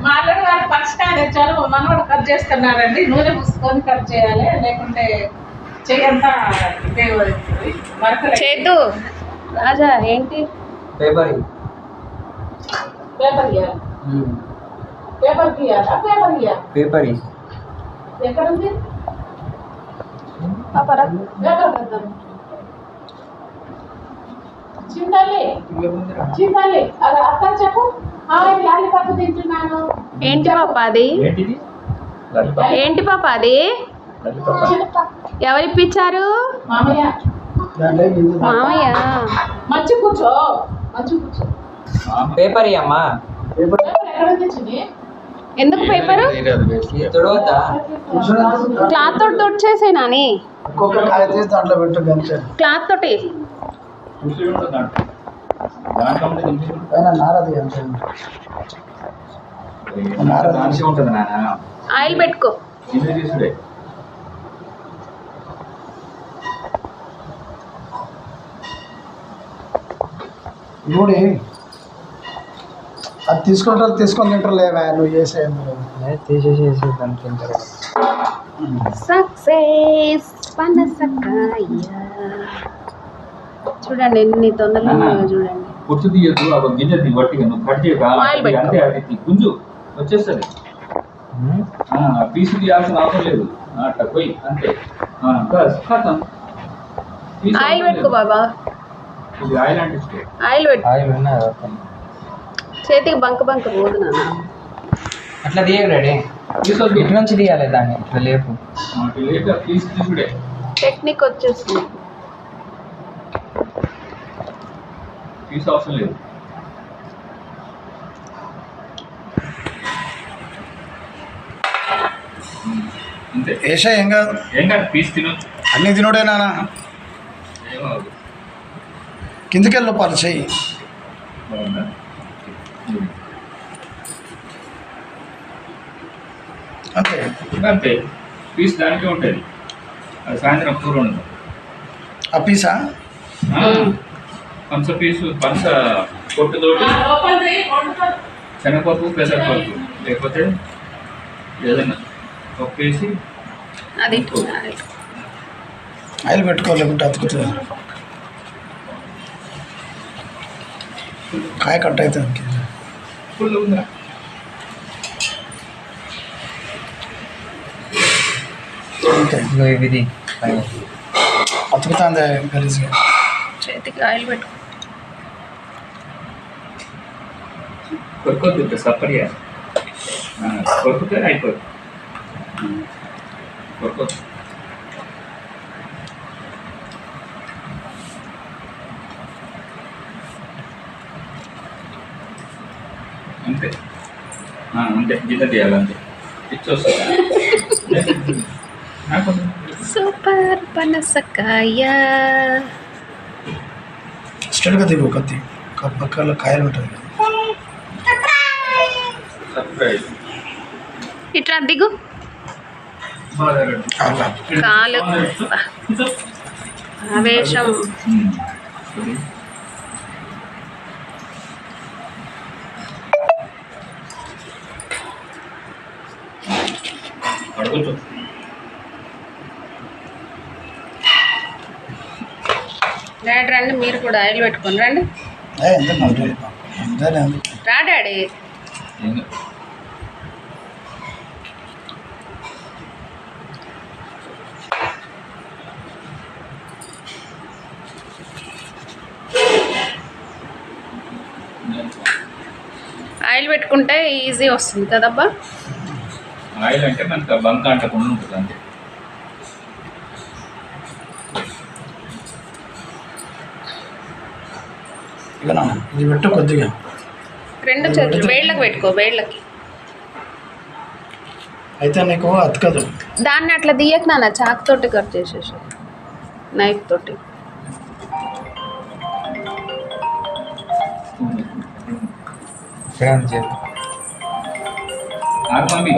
మాట్లాడు వాళ్ళు ఫస్ట్ ఆయన వచ్చారు మనవాడు కట్ చేస్తున్నారండి నూనె పూసుకొని కట్ చేయాలి లేకుంటే చెయ్యంతా చేద్దు రాజా ఏంటి పేపర్ పేపర్ ఇవ్వాలి పేపర్ గీయాలా పేపర్ గీయాలి పేపర్ ఎక్కడ ఉంది పేపర్ కద్దాం చింతాలి చింతాలి అలా అక్క చెప్పు లాలిపాప్ తింటున్నాను ఏంటి పాప అది ఏంటి పాప అది ఎవరు ఇప్పించారు మామయ్య మామయ్య మంచి కూర్చో మంచి కూర్చో పేపర్ అమ్మా పేపర్ ఎక్కడ తెచ్చింది ఎందుకు పేపరు క్లాత్ తోటి తుడిచేసే నాని క్లాత్ తోటి ఆయిల్ పెట్టుకో అది తీసుకుంటారు తీసుకొని తింటారు లేవా నువ్వు చేసే తీసేసి తింటారు సక్సెస్ పనసకాయ చూడండి ఎన్ని తొందరగా చూడండి పొట్టు తీయద్దు అవి గింజ తీ వట్టిగా నువ్వు కట్ చేయాలి అంతే అది గుంజు వచ్చేస్తుంది పీసు తీయాల్సిన అవసరం లేదు అట్లా పోయి అంతే ఆయిల్ పెట్టుకో బాబా ఇది ఆయిల్ అంటే ఆయిల్ పెట్టు చేతికి బంక బంక పోదు నాన్న అట్లా తీయకు రెడీ ఇటు నుంచి తీయాలి దాన్ని ఇట్లా లేపు లేక పీసు తీసుడే టెక్నిక్ వచ్చేస్తుంది పీసు అవసరం లేదు అంతే ఏషా ఏం కాదు పీసు తిను అన్నీ తినోడే నానా ఏమవుతుంది కిందకెళ్ళి పాలు చెయ్యి బాగుందా అంతే అంతే పీస్ దానికే ఉంటుంది అది సాయంత్రం కూర ఉండదు ఆ పీసా పంచ పీసు పంచ పొట్టుతోటి శనగపప్పు పెసరపప్పు లేకపోతే ఏదైనా పప్పు వేసి అది ఆయిల్ పెట్టుకోలేకుంటే అతుకుతుంది కాయ కట్ అవుతుంది ఫుల్ ఉందా అంతే ఇది అతుకుతుంది గలీజ్గా చేతికి ఆయిల్ పెట్టు కొరుకొద్దు ఇంకా సప్పరియా కొరుకుతే అయిపోద్ది కొరుకోద్దు అంతే అంతే గిన్నె తీయాలంతే ఇచ్చొస్తుంది సూపర్ పనసకాయ స్టెడ్గా దిగు కత్తి పక్కల కాయలు ఉంటుంది ఇట్లా దిగు కాలు ఆవేశం అడుగుతూ డాడీ రండి మీరు కూడా ఆయిల్ పెట్టుకొని రండి రా డాడీ ఆయిల్ పెట్టుకుంటే ఈజీ వస్తుంది కదబ్బా ఆయిల్ అంటే మనకు బంక అంటకుండా ఉంటుంది అంతే ఇది పెట్టు కొద్దిగా రెండు చేతులు వేళ్ళకి పెట్టుకో వేళ్ళకి అయితే నీకు అతకదు దాన్ని అట్లా తీయక నాన్న చాక్ తోటి కట్ చేసేసి నైఫ్ తోటి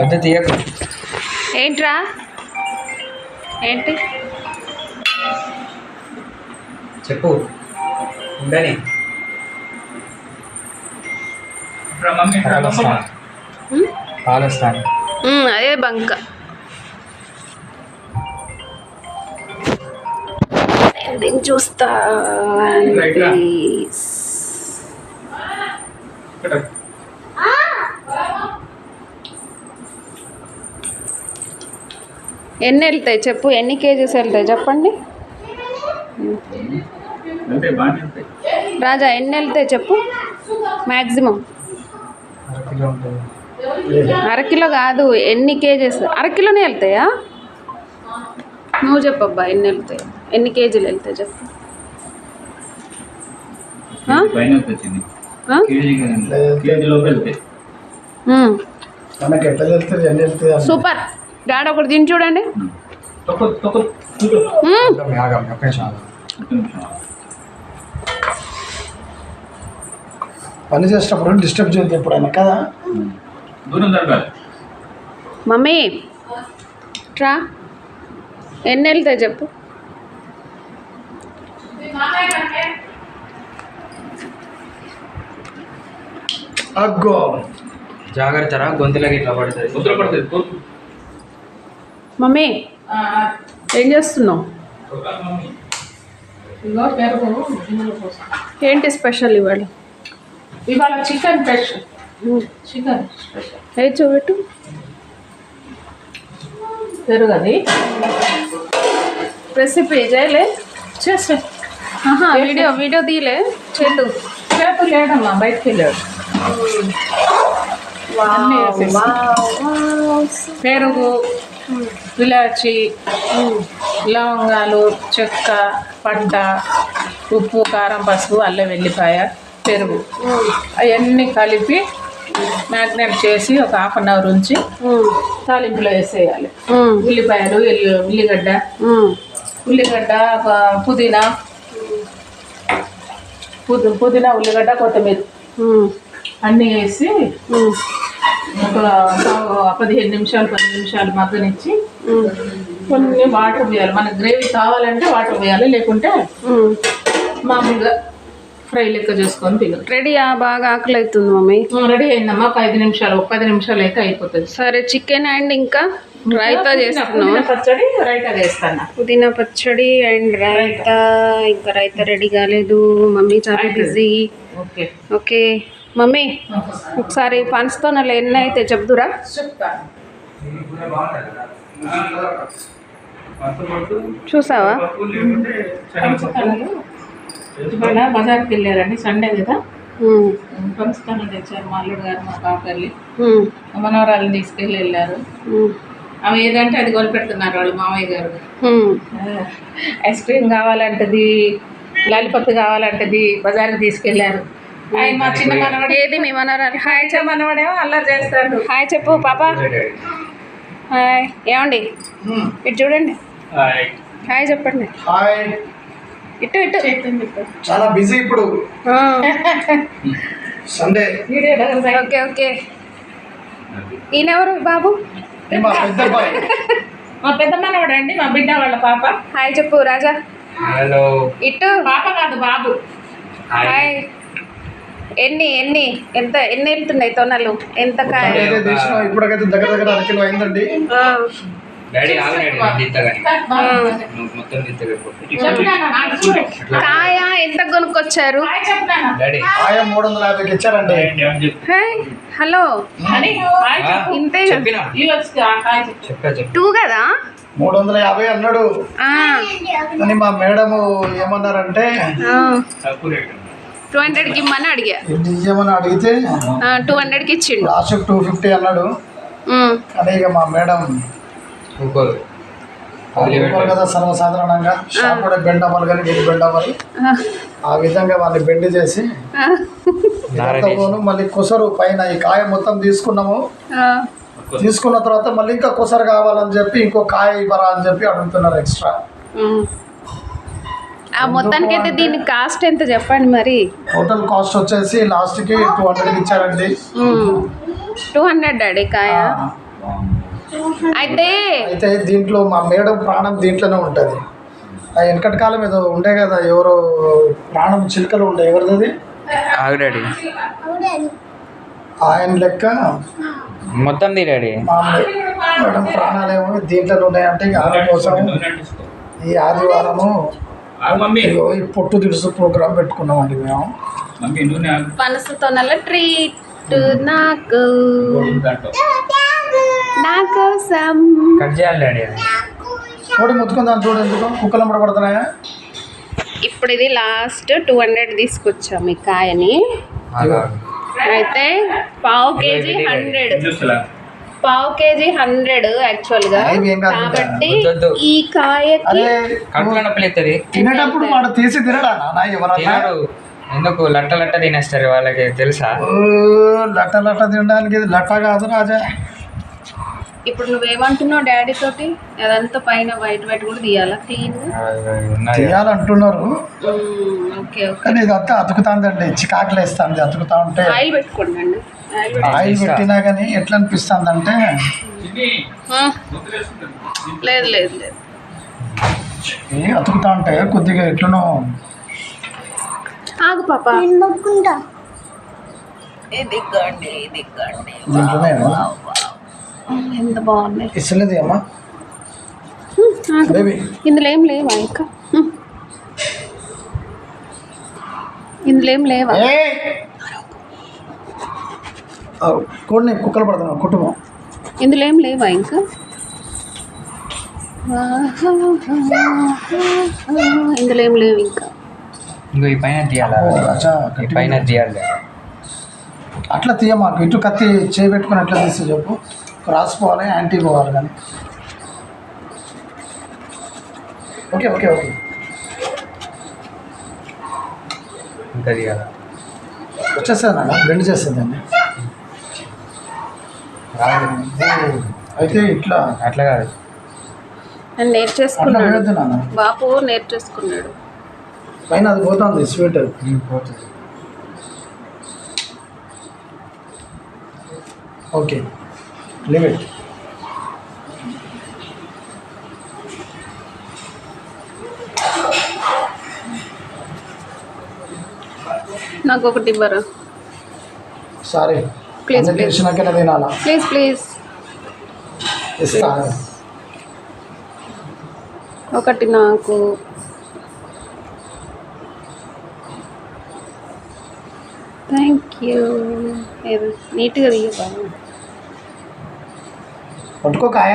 వద్ద తీయకు ఏంట్రా ఏంటి చెప్పు ఉండని పాలస్తాను అదే బంక. ఎండింగ్ చూస్తా ప్లీజ్. ఎన్ని వెళ్తాయి చెప్పు, ఎన్ని కేజీస్ వెళ్తాయి చెప్పండి రాజా, ఎన్ని వెళ్తాయి చెప్పు మ్యాక్సిమం? అరకిలో కాదు, ఎన్ని కేజీస్? అరకిలోనే వెళ్తాయా? నువ్వు చెప్పబ్బా, ఎన్ని వెళ్తాయి, ఎన్ని కేజీలు వెళ్తాయి చెప్పు. సూపర్. డాడీ ఒకటి తిని చూడండి. పని చేసేటప్పుడు డిస్టర్బ్ చేయదు ఎప్పుడైనా కదా. మమ్మీ ట్రా, ఎన్ని వెళ్తాయి చెప్పు. అగ్గో జాగ్రత్త రా, గొంతులకి ఇట్లా పడుతుంది. మమ్మీ ఏం చేస్తున్నావు? ఇగో పెరుగు గిన్నెలో పోస్తా. ఏంటి స్పెషల్ ఇవాళ? ఇవాళ చికెన్ స్పెషల్. చికెన్ స్పెషల్ ఏ చూపెట్టు. పెరుగు అది రెసిపీ చేయలే చేస్తే వీడియో తీయలే. చేతు లేడమ్మా, బయటకు వెళ్ళాడు. అన్నీ వేసేసి. పెరుగు, ఇలాచి, లవంగాలు, చెక్క, పట్ట, ఉప్పు, కారం, పసుపు, అల్లం వెల్లిపాయ, పెరుగు అవన్నీ కలిపి మ్యాగ్నేట్ చేసి ఒక 1/2 అవర్ ఉంచి తాలింపులో వేసేయాలి. ఉల్లిపాయలు, ఉల్లిగడ్డ, పుదీనా, ఉల్లిగడ్డ, కొత్తిమీర అన్నీ వేసి ఒక 15 నిమిషాలు మగ్గనిచ్చి కొన్ని వాటర్ వేయాలి. మనకు గ్రేవీ కావాలంటే వాటర్ వేయాలి, లేకుంటే మామూలుగా ఫ్రై లెక్క చేసుకొని తినదు. రెడీయా? బాగా ఆకలి అవుతుంది మమ్మీ. రెడీ అయిందమ్మా. ఒక 5 నిమిషాలు, 10 నిమిషాలు అయితే అయిపోతుంది. సరే, చికెన్ అండ్ ఇంకా రైతా చేస్తున్నాం. పచ్చడి రైతా చేస్తాను. పుదీనా పచ్చడి అండ్ రైతా. ఇంకా రైతా రెడీ కాలేదు, మమ్మీ చాలా బిజీ. ఓకే ఓకే మమ్మీ, ఒకసారి పన్స్తో నల్ల ఎన్ని అయితే చెప్దురా? చెప్తాను. చూసావా? ఇవాళ బజార్కి వెళ్ళారండి, సండే కదా. పంచదార తెచ్చారు మా అల్లుడు గారు, మా పాపల్లి మనవరాలను తీసుకెళ్ళి వెళ్ళారు. అవి ఏదంటే అది కొనిపెడుతున్నారు వాళ్ళు మామయ్య గారు. ఐస్ క్రీమ్ కావాలంటది, లాలిపప్ కావాలంటది, బజార్కి తీసుకెళ్ళారు. మా చిన్న మనవాడు. ఏది మీ మనవరాలు? హాయ్ చెప్పు. మనవాడేమో అల్లరి చేస్తాడు. హాయ్ చెప్పు పాప. హాయ్. ఏమండి ఇటు చూడండి, హాయ్ చెప్పండి. హాయ్. ఇటు చాలా బిజీ ఇప్పుడు, సండే. Okay okay. ఈయనెవరు బాబు? మా పెద్ద అబ్బాయి. మా పెద్ద మనవాడు అండి, మా బిడ్డ వాళ్ళ పాప. హాయ్ చెప్పు రాజా. హలో. ఇటు పాప కాదు, బాబు. హాయ్. ఎన్ని వెళ్తున్నాయి తొనలు? ఎంత కాయ? ఇప్పటికైతే దగ్గర 1 కిలో అయిందండి. డాడీ మొత్తం కాయ ఎంత కొనుక్కొచ్చారు? కాయ 350కి ఇచ్చారండి. హలో, ఇంతే 2 కదా? 350 అన్నాడు. కానీ మా మేడము ఏమన్నారంటే 200కి ఇమ్మని అడిగా. ఇవ్వమని అడిగితే 200కి ఇచ్చిండు. లాస్ట్ 250 అన్నాడు. కానీ ఇక మా మేడం కదా సర్వసాధారణంగా షాప్ కూడా బెండ్ అవ్వాలి, కానీ వీళ్ళు బెండ్ అవ్వాలి. ఆ విధంగా వాళ్ళని బెండ్ చేసి మళ్ళీ కుసరు పైన ఈ కాయ మొత్తం తీసుకున్నాము. తీసుకున్న తర్వాత మళ్ళీ ఇంకా కుసరు కావాలని చెప్పి ఇంకో కాయ ఇవ్వరా అని చెప్పి అడుగుతున్నారు ఎక్స్ట్రా. మొత్తానికి అయితే దీని కాస్ట్ ఎంత చెప్పండి మరి? టోటల్ కాస్ట్ వచ్చేసి లాస్ట్కి 200కి ఇచ్చారండి. 200 డాడీ కాయ. అయితే దీంట్లో మా మేడం ప్రాణం దీంట్లోనే ఉంటుంది. వెనకటి కాలం ఏదో ఉండే కదా, ఎవరో ప్రాణం చిలుకలు ఉండే, ఎవరిది? ఆయన లెక్క మొత్తం డాడీ. మామూలు మేడం ప్రాణాలేమో దీంట్లో ఉన్నాయంటే ఇక ఆయన కోసం ఈ ఆదివారము ఇదిగో ఈ పొట్టు దిడుసు ప్రోగ్రామ్ పెట్టుకున్నామండి మేము. పనసతో నల్ల ట్రీట్ నాకు నా కోసం. కట్ చేయాలి డాడీ అది. కోడి ముత్తుకుందాం చూడు, ఎందుకు కుక్కలు పడబడుతున్నాయా? ఇప్పుడు ఇది లాస్ట్ 200 తీసుకొచ్చాము ఈ కాయని. అయితే పావు కేజీ 100, పావు కేజీ 100 యాక్చువల్గా. కాబట్టి ఈ కాయ అరే కడుపులో నొప్పి అవుతుంది. తినేటప్పుడు వాడు తీసి తినడా నాన్న ఎవరన్నా? ఎందుకు లట్ట లట్ట తినేస్తారు వాళ్ళకి తెలుసా? లట్ట లట్ట తినడానికి ఇది లట్ట కాదు రాజా. ఇప్పుడు నువ్వేమంటున్నావు డాడీ తోటి? అదంతా పైన వైట్ వైట్ కూడా తీయాలా క్లీన్? తీయాలంటున్నారు okay okay. కానీ ఇదంతా అతుకుతుందండి, చికాకులు వేస్తుంది అతుకుతా ఉంటే. ఆయిల్ పెట్టుకోండి. ఆయిల్ పెట్టినా కానీ ఎట్లా అనిపిస్తుంది అంటే లేదు లేదు లేదు అతుకుతా ఉంటే కొద్దిగా ఎట్లనో. ఆగు పాప. దీంట్లోనే ఎంత బాగున్నాయి. ఇస్తలేదు అమ్మా బేబీ. ఇందులో ఏం లేవా ఇంకా? ఇందులో ఏం లేవా? కోడిని కుక్కలు పడుతున్నావు కుటుంబం. ఇందులో ఏం లేవా ఇంకా? ఇందులో ఏం లేవు ఇంకా. ఇంకో ఈ పైన తీయాలి, ఈ పైన తీయాలి. అట్లా తీయ మాకు ఇటు కత్తి చేయబెట్టుకుని ఎట్లా తీసి చెప్పు. క్రాస్ పోవాలి, యాంటీ పోవాలి కానీ. ఓకే ఓకే ఓకే ఇంకా తీయాలి. వచ్చేస్తుంది అన్న, బ్లెండ్ చేస్తుందండి. అయితే ఇట్లా అట్లా కాదు, అని నేర్చేసుకున్నాడు వేయొద్దు నాన్న. బాపు, నేర్చేసుకున్నాడు. పైన అది పోతుంది స్వీట్. పోతుంది. Okay leave it. నాకు ఒకటి ఇవ్వరా సారీ, ప్లీజ్ ప్లీజ్ తెలిసినాకనే తినాలా? ప్లీజ్ ప్లీజ్ ఇస్తా. ఒకటి నాకు. Thank you. ఏదో నీట్గా తీయబా. పట్టుకోకాయ.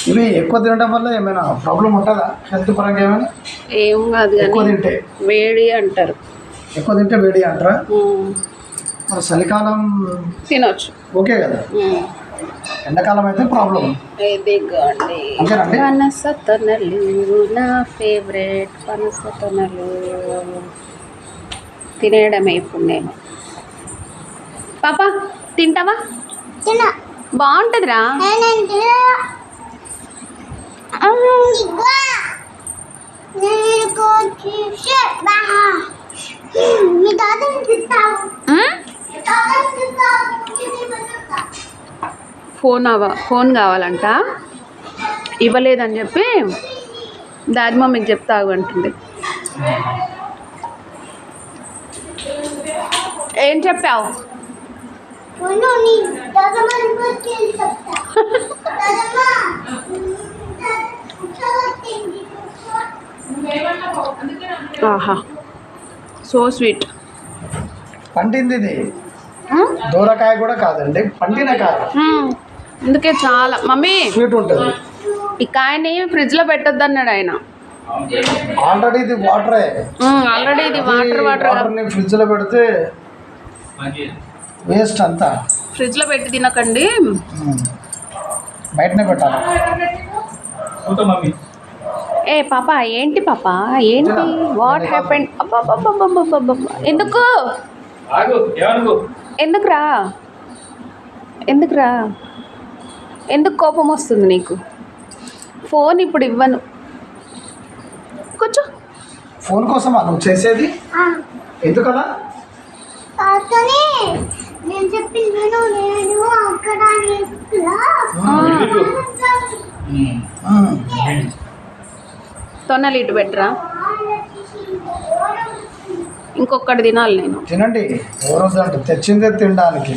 ఇవి ఎక్కువ తినడం వల్ల ఏమైనా ప్రాబ్లం ఉంటుందా హెల్త్ పరంగా? ఏమైనా ఏం కాదు ఎక్కువ కానీ తింటే వేడి అంటారు. ఎక్కువ తింటే వేడి అంటారా? మరి చలికాలం తినొచ్చు, ఓకే కదా. ఎండాకాలం అయితే ప్రాబ్లం. ఇదిగోండి అంతేనండి. పనస తొనలు నా ఫేవరెట్. పనస తొనలు తినేయడమే ఇప్పుడు నేను. పాప తింటావా? బాగుంటుందిరా. ఫోన్ కావాలంట, ఇవ్వలేదని చెప్పి దాది మమ్మీకి చెప్తాగు అంటుంది. ఏం చెప్పావు? ఆహా, సో స్వీట్. పండింది ఇది, దూరకాయ కూడా కాదండి, పండిన కాయ. అందుకే చాలా మమ్మీ స్వీట్ ఉంటుంది. ఈ కాయని ఫ్రిడ్జ్లో పెట్టొద్దు అన్నాడు ఆయన. ఆల్రెడీ ఇది వాటరే. ఆల్రెడీ ఇది వాటర్ వాటర్ని ఫ్రిడ్జ్లో పెడితే వేస్ట్ అంతా. ఫ్రిడ్జ్లో పెట్టి తినకండి, బయటనే పెట్టాలి. ఏ పాప, ఏంటి పాప, ఏంటి? What happened? ఎందుకు ఎందుకురా ఎందుకురా ఎందుకు కోపం వస్తుంది నీకు? ఫోన్ ఇప్పుడు ఇవ్వను. కూర్చో. ఫోన్ కోసమా నువ్వు చేసేది? ఎందుకలా? తొన్నలు ఇటు పెట్టరా, ఇంకొకటి తినాలి నేను. తినండి, ఎవరొద్దంటే తెచ్చిందే తినడానికి,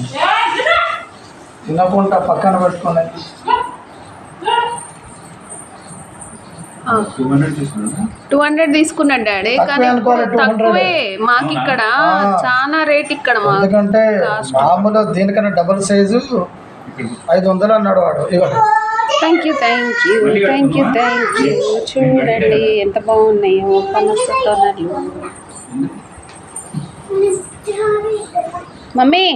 తినకుండా పక్కన పెట్టుకుని. 200 తీసుకున్నాడు డాడీ, కానీ తక్కువే మాకు ఇక్కడ, చాలా రేట్ ఇక్కడ మాకు. ఎందుకంటే మామూలు దీనికన్నా డబుల్ సైజు 500 అన్నాడు వాడు. ఇవ్వండి. Thank you thank you thank you thank you. చూడండి ఎంత బాగున్నాయో పనస తొనలు. మమ్మీ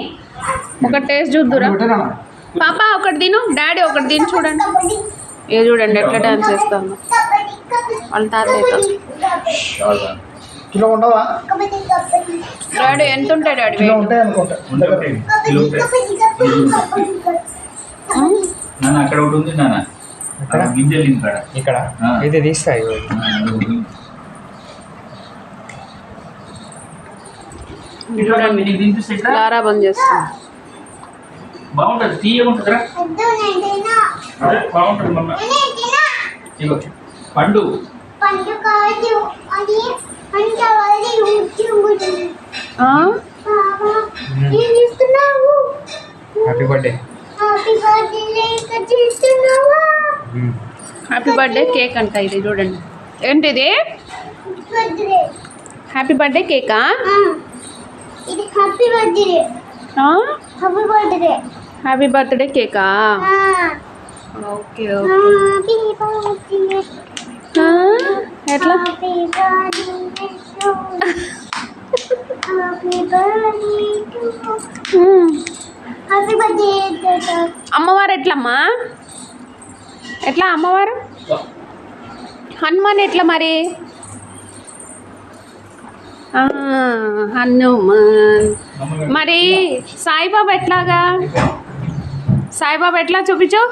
ఒక టేస్ట్ చూద్దురా. పాప ఒకటి తిను, డాడీ ఒకటి తిని చూడండి. ఏ చూడండి ఎట్లా డాన్స్ చేస్తాను వాళ్ళ తాతయ్యతో. కిలో ఉండవా డాడీ? ఎంత ఉంటాయి డాడీ? కిలో ఉంటాయి అనుకుంటా. నాన్న అక్కడ ఒకటి ఉంది నాన్న, గింజలు ఇక్కడ ఇది తీస్తాయి. లారా బంద్ చేస్తాను. బాగుంటుంది, తీయగుంటుందిరా. అదే బాగుంటుంది మమ్మ. ఇగో పండు. Happy birthday. Happy birthday cake అంట ఇది, చూడండి. ఏంటిది? హ్యాపీ బర్త్డే కేకా? హ్యాపీ బర్త్డే కేకా? Okay okay. ఎట్లా? అమ్మవారు ఎట్లమ్మా? ఎట్లా అమ్మవారు? హనుమాన్ ఎట్లా మరి? హనుమాన్. మరి సాయిబాబా ఎట్లాగా? సాయిబాబా ఎట్లా చూపించు.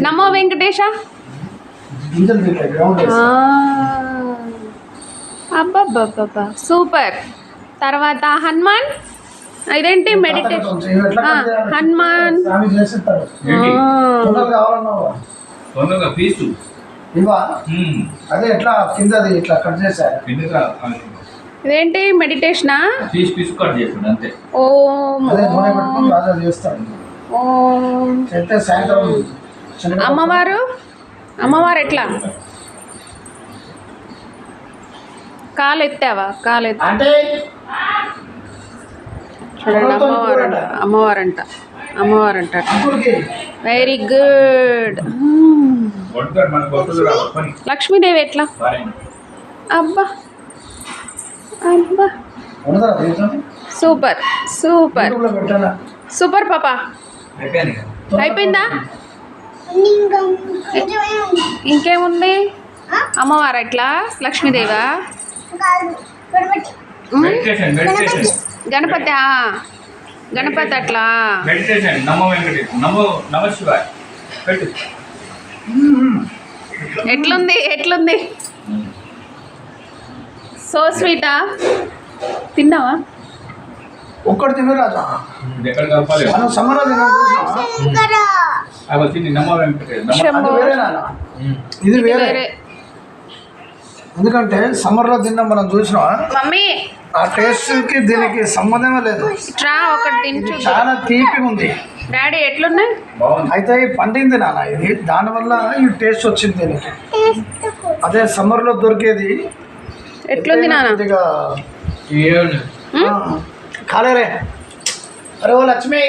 నమో వెంకటేశ. అబ్బబ్బబ్బబ్బా సూపర్. తర్వాత హనుమాన్. ఇదేంటి? మెడిటేషన్. హనుమాన్. అదే ఎట్లా కింద ఇట్లా కట్ చేశారు. ఇదేంటి? మెడిటేషనా? ఓం సాయంత్రం. అమ్మవారు. అమ్మవారు ఎట్లా? కాలు ఎత్తావా? కాలు ఎత్తా. చూడండి అమ్మవారంట, అమ్మవారంట, అమ్మవారంట. Very good. లక్ష్మీదేవి ఎట్లా? అబ్బా అబ్బా సూపర్ సూపర్ సూపర్ పాపా. అయిపోయిందా? ఇంకేముంది? అమ్మవారు ఎట్లా? లక్ష్మీదేవా? గణపతి. గణపతి అట్లా. ఎట్లుంది? ఎట్లుంది? సో స్వీటా? తిన్నావా? ఒక్కటి తిను రాజా. మనం సమ్మర్ ఇది వేరే. ఎందుకంటే సమ్మర్లో తిన్నా మనం చూసినా మమ్మీ, ఆ టేస్ట్ కి దీనికి సంబంధమే లేదు. ఒకటి చాలా తీపిగా ఉంది. డాడీ ఎట్లున్నాయి? అయితే పండింది నాన్న ఇది, దానివల్ల ఈ టేస్ట్ వచ్చింది దీనికి. అదే సమ్మర్లో దొరికేది. ఎట్లుంది నాన్న? కాలేరే. అరే ఓ లక్ష్మి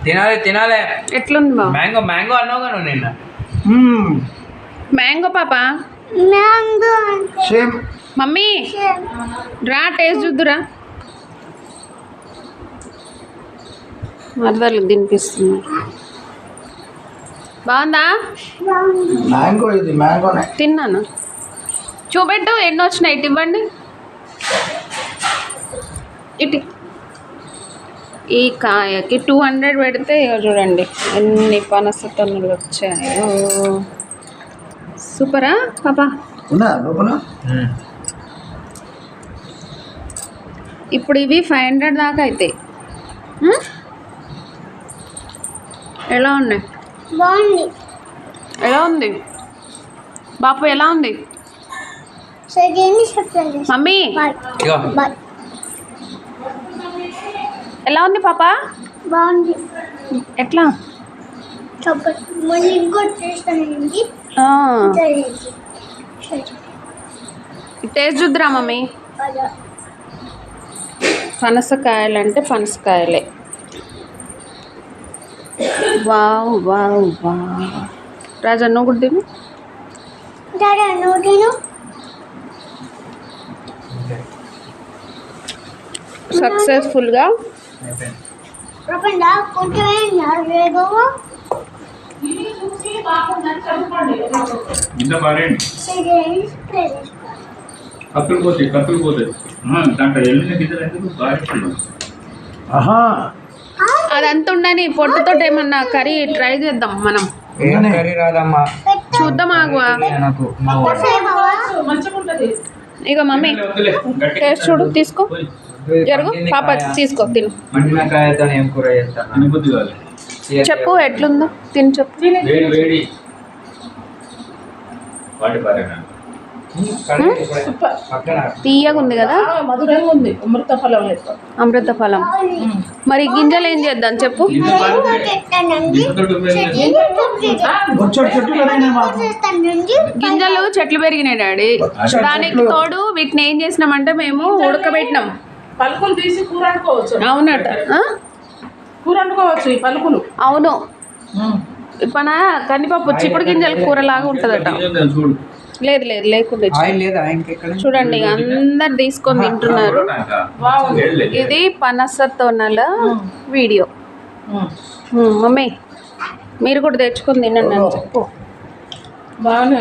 తినాలి తినాలి. ఎట్లుంది బాబు? మ్యాంగో మ్యాంగో అన్నావు కదా నిన్న. మ్యాంగో పాపా. సేమ్. మమ్మీ రా టేస్ట్ చూద్దురా. మరదలు తినిపిస్తుంది. బాగుందా? మ్యాంగో ఇది మ్యాంగోనే. తిన్నాను. చూపెట్టు ఎన్ని వచ్చినాయి. ఇటు ఇవ్వండి. ఇటు. ఈ కాయకి 200 పెడితే చూడండి ఎన్ని పనస తొనలు వచ్చాయో. సూపరా పాపా? ఉన్నా లోపల. ఇప్పుడు ఇవి 500 దాకా అవుతాయి. ఎలా ఉన్నాయి? బాగుంది. ఎలా ఉంది బాపు, ఎలా ఉంది మమ్మీ? ఎలా ఉంది పాప? బాగుంది. ఎట్లా? మళ్ళీ ఇంకోటి చేస్తానండి. Taste చూద్దురా mummy. పనసకాయలు అంటే పనసకాయలే. Wow wow wow. రాజా నువ్వు కూడా తిను. సక్సెస్ఫుల్గా ఇంత పారేయండి. కత్తులు పోతాయి దాంట్లో ఎల్లిన గిద్దలు ఎందుకు బాగా. అదంతా ఉండని పొట్టుతో ఏమన్నా కర్రీ ట్రై చేద్దాం మనం. కర్రీ రాదమ్మా, చూద్దాం ఆగు. నాకు ఇక మమ్మీ టేస్ట్ చూడు, తీసుకో జరుగు పాప, తీసుకో తిను. మండినకాయతో ఏం కూర చేస్తాను చెప్పు ఎట్లుందో, తిని చెప్పు. వేడి వాటి పారేనా. తీయగా ఉంది కదా, మధురంగా ఉంది. అమృతఫలం లెక్క. అమృతఫలం. మరి గింజలు ఏం చేద్దాం చెప్పు. గింజలు చెట్లు పెరిగినాయి డాడీ. దానికి తోడు వీటిని ఏం చేసినామంటే మేము ఉడకబెట్టినాం. పలుకులు తీసి కూర వండుకోవచ్చు. అవునట, కూర వండుకోవచ్చు ఈ పలుకులు. అవును. మన కందిపప్పు చిక్కుడు గింజల కూర లాగా ఉంటుందట. చూడు. లేదు లేదు లేకుండా చూడండి, అందరు తీసుకొని తింటున్నారు. ఇది పనస తొనల వీడియో. మమ్మీ మీరు కూడా తెచ్చుకొని తినండి అని చెప్పు. బాగానే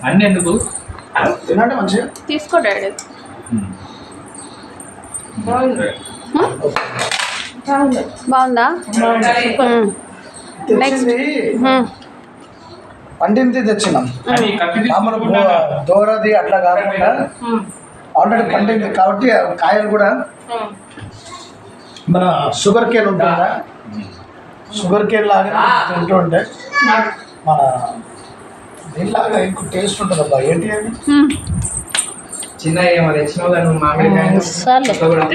అన్నీ ఎందుకు తీసుకో డాడీ. బాగుందా? నెక్స్ట్ పండింది తెచ్చినాం. మామూలు దూరది అట్లా కాకుండా ఆల్రెడీ పండింది కాబట్టి కాయలు కూడా మన షుగర్ కేన్ ఉంటుందా, షుగర్ కేన్ లాగా తింటూ ఉంటే మన దీనిలాగా ఇంకో టేస్ట్ ఉంటుంది అబ్బా. ఏంటి అది చిన్న ఏమో తెచ్చినావు కదా నువ్వు, మామిడికాయ.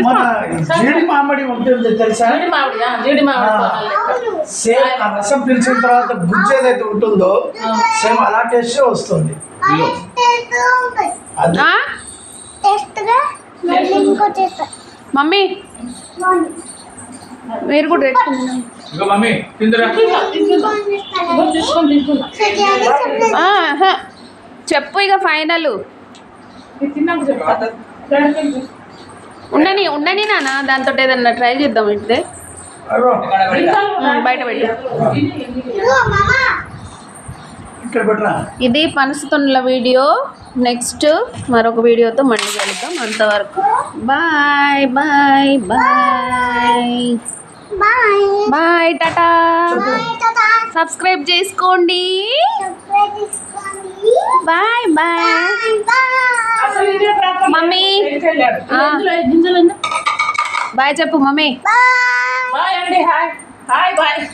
మన జీడి మామిడి ఉంటుంది తెలుసా? జీడి మామిడి సేమ్ ఆ రసం పిలిచిన తర్వాత గుజ్జు ఏదైతే ఉంటుందో సేమ్ అలా టేస్ట్ వస్తుంది. మమ్మీ మీరు కూడా తెచ్చుకుంటున్నాను. మమ్మీ తిందురా. చెప్పు ఇక ఫైనల్. ఉండని ఉండని నాన్న, దాంతో ఏదన్నా ట్రై చేద్దాం. ఇంటిదే బయట పెట్టు. ఇది పనసతొనల వీడియో. నెక్స్ట్ మరొక వీడియోతో మళ్ళీ కలుద్దాం. అంతవరకు బాయ్ బాయ్ బాయ్ బాయ్ టాటా. సబ్స్క్రైబ్ చేసుకోండి. Bye bye mummy. బాయ్ చెప్పు మమ్మీ. బాయ్ అండి. Hi hi bye.